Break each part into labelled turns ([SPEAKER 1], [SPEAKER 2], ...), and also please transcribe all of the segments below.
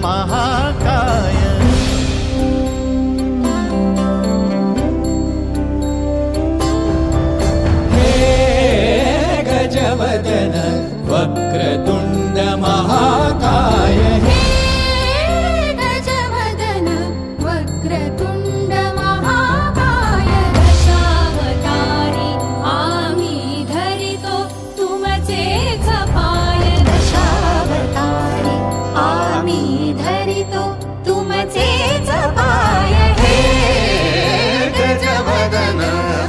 [SPEAKER 1] महाकाय।
[SPEAKER 2] हे गजवदन वक्रतुंड महाकाय।
[SPEAKER 3] हे गजवदन वक्रतुंड महाकाय। दशावतारी आम्ही धरितो तुमचेच पाय। दशावतारी आम्ही धरितो तुमचेच पाय। हे
[SPEAKER 1] गजवदन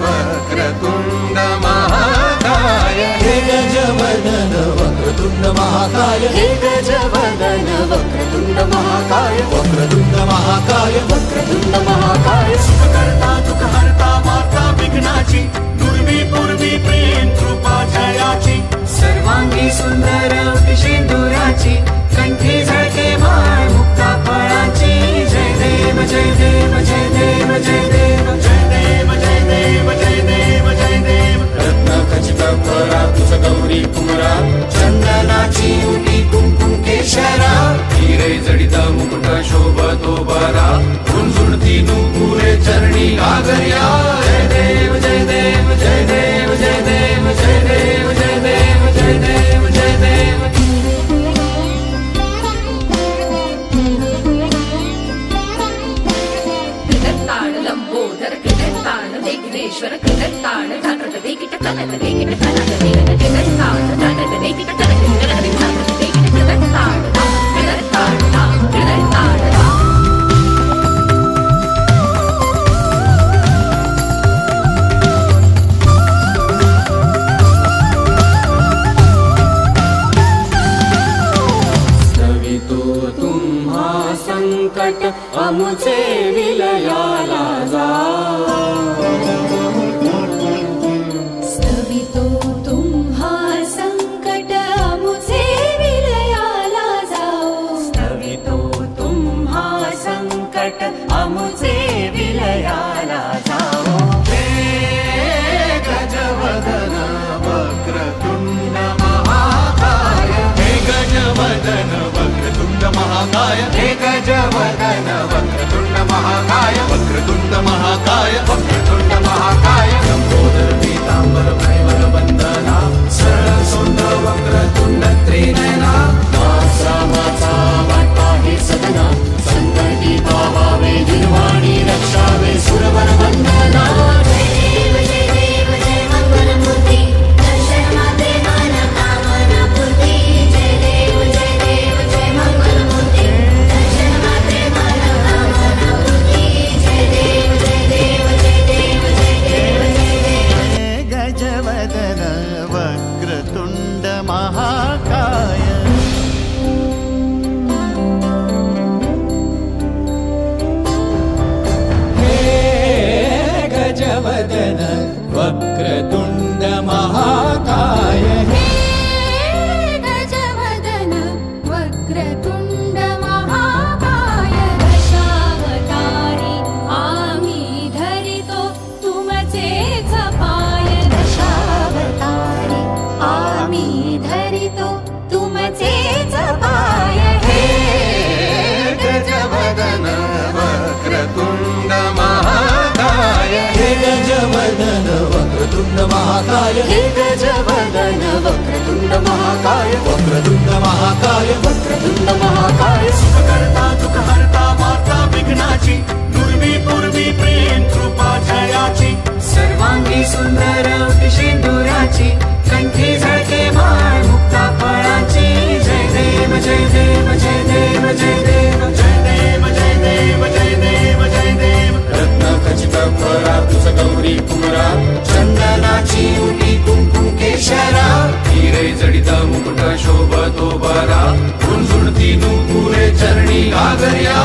[SPEAKER 1] वक्रतुंड महाकाय।
[SPEAKER 2] हे गजवदन वक्रतुंड महाकाय।
[SPEAKER 3] हे गजवदन वक्रतुंड महाकाय।
[SPEAKER 2] वक्रतुंड महाकाय
[SPEAKER 3] वक्रतुंड महाकाय।
[SPEAKER 1] सुखकर्ता दुःखहर्ता माता विघ्नाची दुर्वी पूर्वी प्रेम कृपा जयाची।
[SPEAKER 4] सर्वांगी सुंदर सिंदुराची कंठी झळके माळ मुक्ता फळाची। जय देव जय देव जय देव जय देव
[SPEAKER 1] जय देव जय देव जय देव जय देव।
[SPEAKER 4] रत्न खचित फरा तुझ गौरी कुमरा चंदनाची उटी कुंकुम केशरा। हिरे जडित मुकुट शोभतो बरा गुंजुणती नुपुरे चरणी घागर्या। जय देव जय देव जय देव जय देव जय देव जय देव जय देव जय देव।
[SPEAKER 5] कृतताण लंबोदर कृतताण विघ्नेश्वर कृतताण ढाकट देखिट कनक देखिट कनक देखिट कृतताण ढाकट देखिट कनक देखिट ढाकट देखिट कृतताण कृतताण कृतताण।
[SPEAKER 4] स्तवितो तुम्हा संकट अमुचे विलयाला जा।
[SPEAKER 3] स्तवितो तुम्हा संकट अमुचे विलयाला जाओ।
[SPEAKER 4] स्तवितो तुम्हा संकट अमुचे विलयाला जाओ।
[SPEAKER 1] हे गजवदन वक्रतुंड महाकाय। हे गजवदन वक्रतुंड महाकाय। हे गजवदन वक्रतुंड महाकाय। वक्रतुंड महाकाय वक्रतुंड महाकाय।
[SPEAKER 4] लंबोदर पीतांबर परिमल वंदना सरळ सोंड वक्रतुंड त्रिनयना। वाचा वाटा हे सदना संकटी पावावे निर्वाणी रक्षावे सुरवर वंदना।
[SPEAKER 3] जय देव जय मंगलमूर्ती दर्शन मात्रे मन कामना पूर्ती। जय देव जय मंगलमूर्ती दर्शन मात्रे मन कामना पूर्ती। जय देव जय देव जय देव जय देव जय देव।
[SPEAKER 1] गजवदन वक्रतुंड महाकाय।
[SPEAKER 2] हे गजवदन वक्रतुंड महाकाय।
[SPEAKER 3] हे गजवदन वक्रतुंड महाकाय। दशावतारी आम्ही धरितो तुमचेच पाय। दशावतारी आम्ही धरितो तुमचेच पाय। हे
[SPEAKER 1] गजवदन वक्रतुंड महाकाय।
[SPEAKER 2] हे गजवदन वक्रतुंड महाकाय।
[SPEAKER 3] हे गजवदन वक्रतुंड महाकाय।
[SPEAKER 2] वक्रतुंड महाकाय
[SPEAKER 3] वक्रतुंड महाकाय।
[SPEAKER 1] सुखकर्ता दुःखहर्ता माता विघ्नाची दुर्वी पूर्वी प्रेम कृपा जयाची।
[SPEAKER 4] सर्वांगी सुंदर सिंदुराची कंठी झळके माळ मुक्ता फळाची। जय देव जय देव जय देव जय देव
[SPEAKER 1] जय देव जय देव जय देव जय देव।
[SPEAKER 4] रत्न खचित फरा तुझ गौरी कुमरा चंदनाची उटी कुंकुम केशरा। हिरे जडित मुकुट शोभतो बरा गुंजुणती नुपुरे चरणी घागर्या।